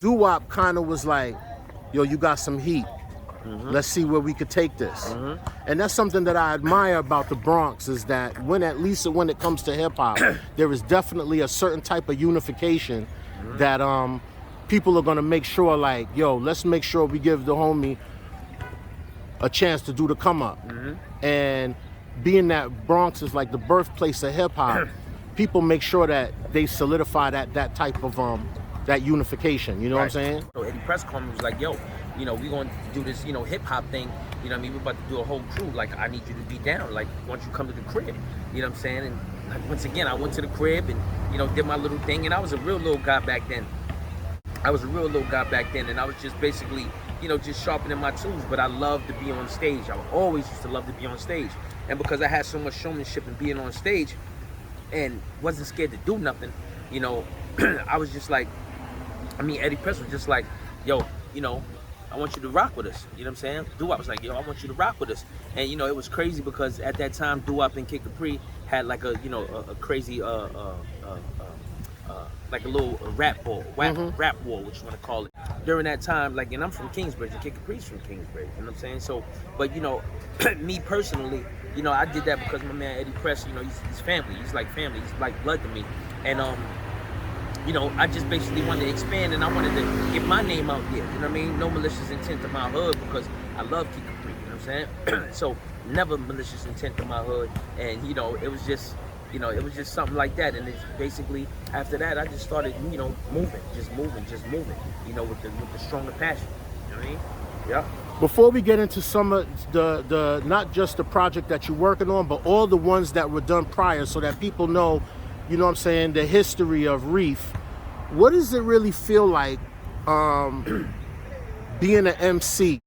Doo-wop kind of was like, yo, you got some heat. Let's see where we could take this. And that's something that I admire about the Bronx, is that at least when it comes to hip hop, there is definitely a certain type of unification that people are gonna make sure, like, yo, let's make sure we give the homie a chance to do the come up. And being that Bronx is like the birthplace of hip hop, people make sure that they solidify that type of that unification. You know what I'm saying? So Eddie Press called me, was like, yo, you know, we going to do this, you know, hip hop thing. You know what I mean? We're about to do a whole crew. Like, I need you to be down. Like, once you come to the crib, you know what I'm saying? And like, once again, I went to the crib and, you know, did my little thing. And I was a real little guy back then. And I was just basically, you know, just sharpening my tools. But I loved to be on stage. I always used to love to be on stage. And because I had so much showmanship and being on stage and wasn't scared to do nothing, you know, I was just like, Eddie Press was just like, yo, you know, I want you to rock with us. You know what I'm saying? Doo-wop was like, yo, I want you to rock with us. And, you know, it was crazy because at that time, Doo-wop and Kid Capri had like a, you know, a crazy, like a little rap war, what you want to call it. During that time, like, and I'm from Kingsbridge, and Kid Capri's from Kingsbridge, you know what I'm saying? So, but, you know, me personally, you know, I did that because my man Eddie Press, you know, he's family. He's like family. He's like blood to me. And, you know, I just basically wanted to expand, and I wanted to get my name out there. You know what I mean? No malicious intent to my hood, because I love Kid Capri. You know what I'm saying? So never malicious intent to my hood. And, you know, it was just, you know, it was just something like that. And it's basically after that, I just started, you know, moving, you know, with the stronger passion. You know what I mean? Yeah. Before we get into some of the not just the project that you're working on, but all the ones that were done prior, so that people know, you know what I'm saying, the history of Reef, what does it really feel like being an MC?